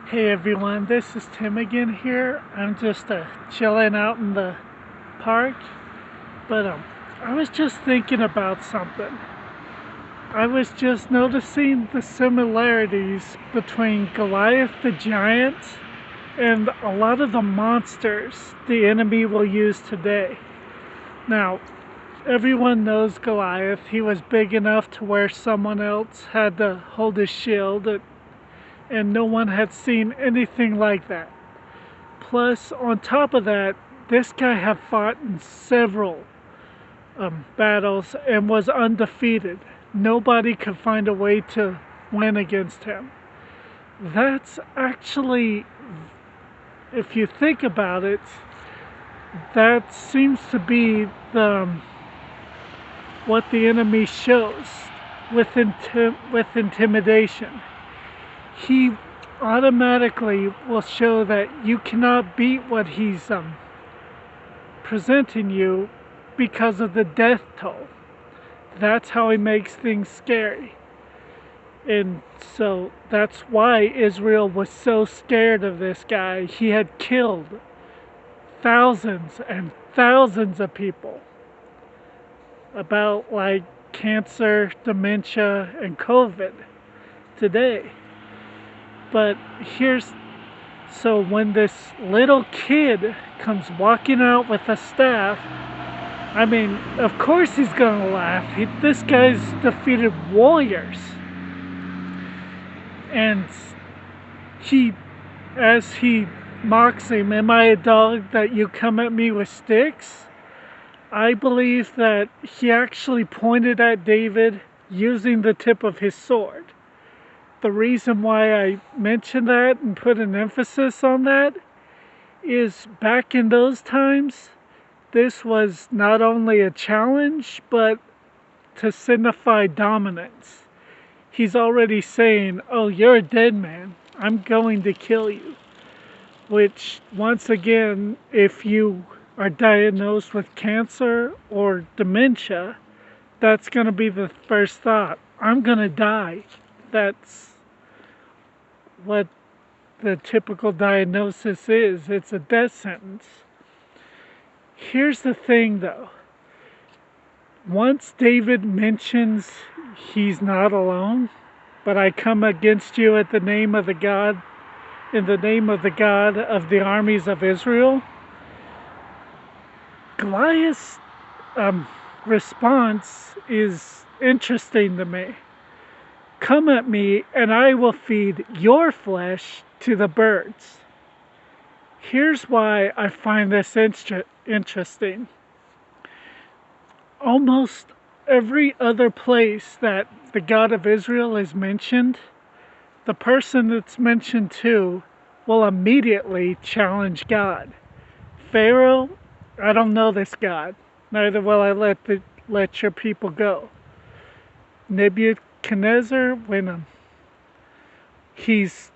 Hey everyone, this is Tim again here. I'm just chilling out in the park, but I was just thinking about something. I was just noticing the similarities between Goliath the giant and a lot of the monsters the enemy will use today. Now, everyone knows Goliath. He was big enough to where someone else had to hold his shield, and no one had seen anything like that. Plus, on top of that, this guy had fought in several battles and was undefeated. Nobody could find a way to win against him. That's actually, if you think about it, that seems to be what the enemy shows with intimidation. He automatically will show that you cannot beat what he's presenting you because of the death toll. That's how he makes things scary. And so that's why Israel was so scared of this guy. He had killed thousands and thousands of people. About like cancer, dementia, and COVID today. But so when this little kid comes walking out with a staff, I mean, of course he's gonna laugh. This guy's defeated warriors. And as he mocks him, am I a dog that you come at me with sticks? I believe that he actually pointed at David using the tip of his sword. The reason why I mention that and put an emphasis on that is back in those times, this was not only a challenge, but to signify dominance. He's already saying, oh, you're a dead man. I'm going to kill you. Which, once again, if you are diagnosed with cancer or dementia, that's going to be the first thought. I'm going to die. That's what the typical diagnosis is. It's a death sentence. Here's the thing though. Once David mentions he's not alone, but I come against you at the name of the God, in the name of the God of the armies of Israel, Goliath's response is interesting to me. Come at me, and I will feed your flesh to the birds. Here's why I find this interesting. Almost every other place that the God of Israel is mentioned, the person that's mentioned to will immediately challenge God. Pharaoh, I don't know this God. Neither will I let your people go. Nebuchadnezzar, when he's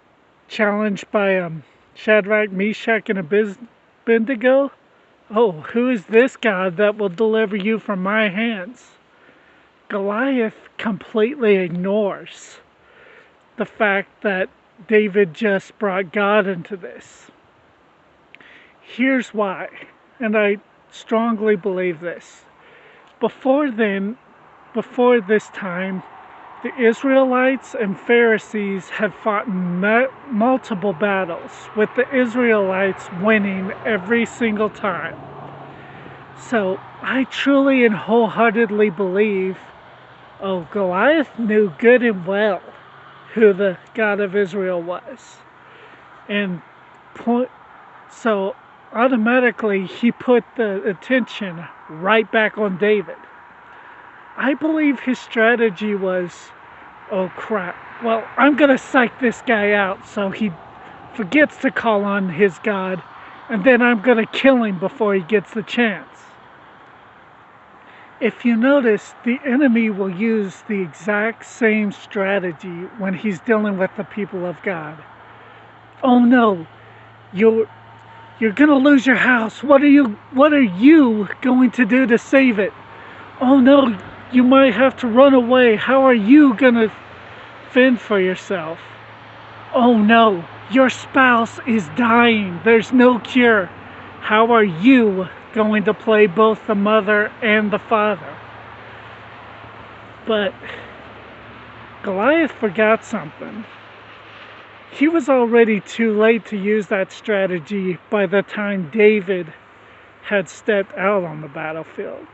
challenged by Shadrach, Meshach, and Abednego, oh, who is this God that will deliver you from my hands? Goliath completely ignores the fact that David just brought God into this. Here's why, and I strongly believe this. Before this time, the Israelites and Pharisees had fought multiple battles, with the Israelites winning every single time. So I truly and wholeheartedly believe, Goliath knew good and well who the God of Israel was. And so automatically he put the attention right back on David. I believe his strategy was, oh crap, well, I'm going to psych this guy out so he forgets to call on his God, and then I'm going to kill him before he gets the chance. If you notice, the enemy will use the exact same strategy when he's dealing with the people of God. Oh no, you're going to lose your house. What are you going to do to save it? Oh no, you might have to run away. How are you going to fend for yourself? Oh no, Your spouse is dying. There's no cure. How are you going to play both the mother and the father? But Goliath forgot something. He was already too late to use that strategy by the time David had stepped out on the battlefield.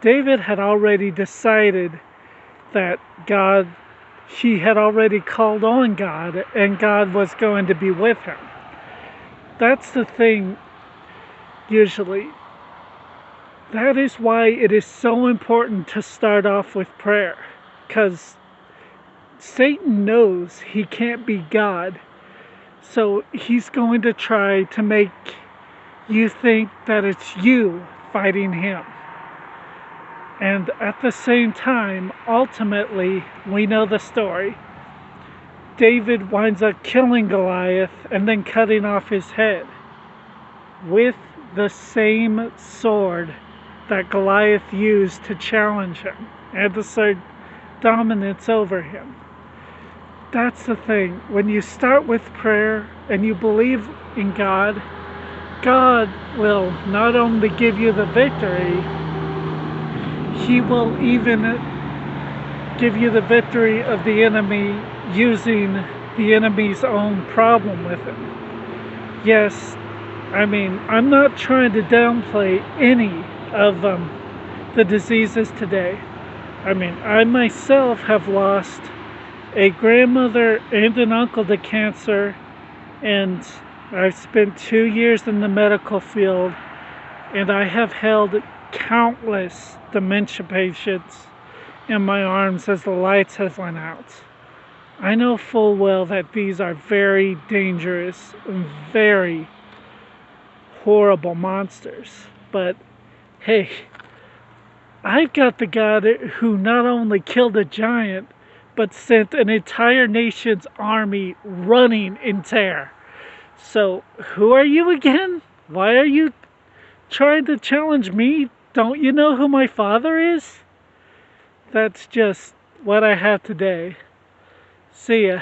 David had already decided that he had already called on God, and God was going to be with him. That's the thing, usually. That is why it is so important to start off with prayer, because Satan knows he can't be God, so he's going to try to make you think that it's you fighting him. And at the same time, ultimately, we know the story. David winds up killing Goliath and then cutting off his head with the same sword that Goliath used to challenge him and assert dominance over him. That's the thing. When you start with prayer and you believe in God, God will not only give you the victory, He will even give you the victory of the enemy using the enemy's own problem with him. Yes, I mean, I'm not trying to downplay any of the diseases today. I mean, I myself have lost a grandmother and an uncle to cancer, and I've spent 2 years in the medical field, and I have held countless dementia patients in my arms as the lights have went out. I know full well that these are very dangerous and very horrible monsters, but hey, I've got the God who not only killed a giant, but sent an entire nation's army running in terror. So, who are you again? Why are you trying to challenge me? Don't you know who my father is? That's just what I have today. See ya.